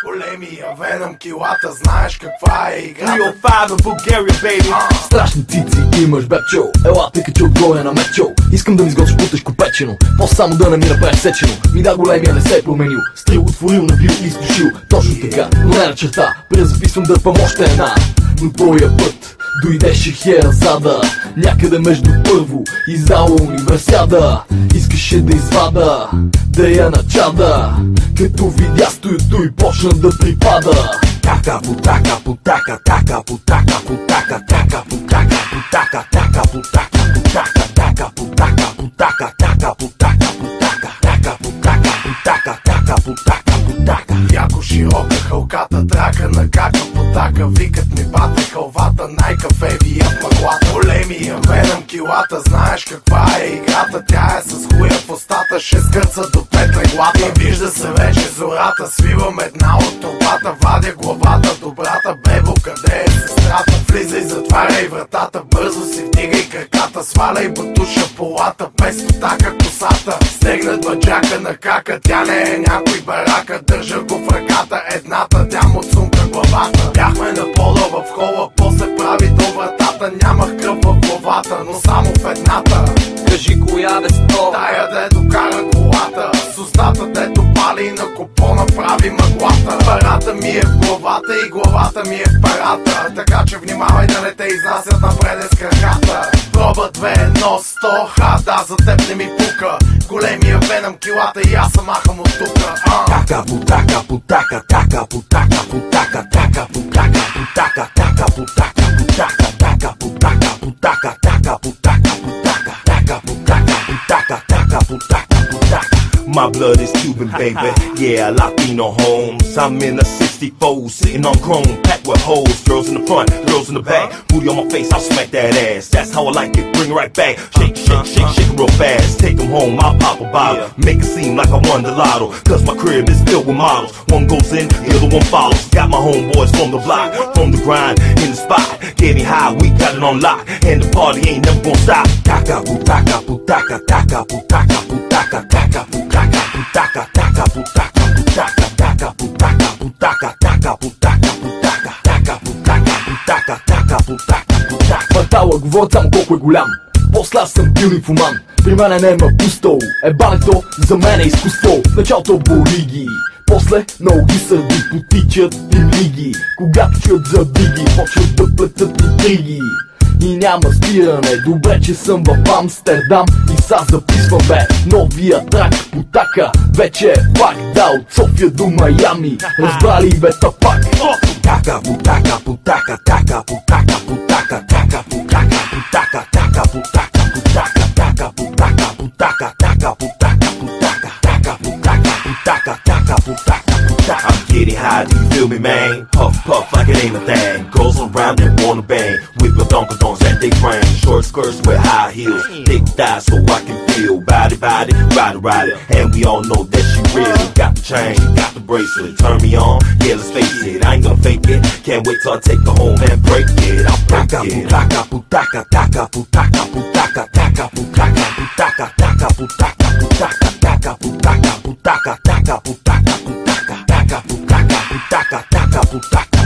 Големия Веном, килата, знаеш каква е играта. 305 в Bulgaria, baby. Страшни цици имаш, бепчо. Ела, тъй като отгоня на мечо. Искам да ми сготвиш по-тежко печено, после само да не ми направиш сечено. Ми да, големия не се е променил, стрил отворил, набил и изпушил. Точно така, но не на черта, презаписвам дърпам още една. Но твоя път дойдеше херзада, някъде между първо и зала универсиада. Искаше да извада, да я начада, като видя стоято и почна да припада. Така потака, потака, така потака, потака, така потака, потака, така потака, потака, така потака, потака, така потака, потака, така потака, потака, така потака, потака. Яко широка халката, трака на кака потака. Викат ми бата халвата, най-кафе вият мъглата. Големия Веном, килата, знаеш каква е играта. Тя е с хуя в устата, ще скърца до 5 леглата. И вижда се вече зората, свивам една от турбата. Вадя главата, добрата бебо, къде е сестрата? Влизай, затваряй вратата, бързо си вдигай краката. Сваляй батуша полата, без потака косата. Стегнат баджака на кака, тя не е някой барака. Държа го в ръката, едната, тя му цунка главата. Бяхме на пода в хола, после прави до вратата. Нямах кръв в главата, но само в едната. Кажи коя де сто, Тая де докара колата, с устата дето пали и на купона прави мъглата. Парата ми е в главата и главата ми е в парата. Така че внимавай да не те изнасят напред с краката. Проба 2, 1, 100, ха, да, за теб не ми пука. Големия Веном, килата и аз съм махам от тука. Така потака, потака, така потака, потака, така потака, потака, така потака, потака, така потака, потака, така потака, потака, така потака, потака, така потака, потака. My blood is Cuban, baby. Yeah, Latino homes. I'm in a 64, sitting on chrome, packed with hoes. Girls in the front, girls in the back. Booty on my face, I'll smack that ass. That's how I like it, bring it right back. Shake, shake, shake, shake it real fast. Take them home, I'll pop a bottle. Make it seem like I won the lotto. Cause my crib is filled with models. One goes in, the other one follows. Got my homeboys from the block, from the grind, in the spot. Get me high, we got it on lock. And the party ain't never gonna stop. Taka putaka, putaka, taka putaka, putaka, taka putaka. Putaka, taka, putaka, putaka, taka, putaka, putaka, taka, putaka, putaka, taka, putaka, putaka, taka, путака, путака. Квартала говорят само колко е голям. После аз съм бил нимфоман. При мене нема пусто. Ебането за мен е изкуство. В началото боли ги, после много ги сърди, потичат им лиги. Когато чуят за биги, почват да плетат интриги. И няма спиране, добре че съм в Амстердам. И са записвам бе, новия трак Путака вече е факт. Да, от София до Майами, разбрали бе тапак. Путака, путака, путака, така, путака, путака, така, путака, путака, така, путака, путака, така, путака, путака, така, путака, путака, така, путака, путака, така, путака, путака. I'm getting high, do you feel me, man? Puff, puff like it ain't a thing. Girls around and wanna bang. With the donkeys at they frame. Short skirts with high heels. Thick thighs so I can feel. Body, body, ride it, ride it. And we all know that she real. Got the chain, got the bracelet. Turn me on, yeah, let's face it. I ain't gonna fake it. Can't wait till I take her home and break it. I'll break it. Putaka, putaka, taka, putaka, putaka, taka, putaka, putaka, taka, putaka, putaka, taka, putaka, putaka, taka, putaka, putaka, taka, putaka, putaka, taka, putaka.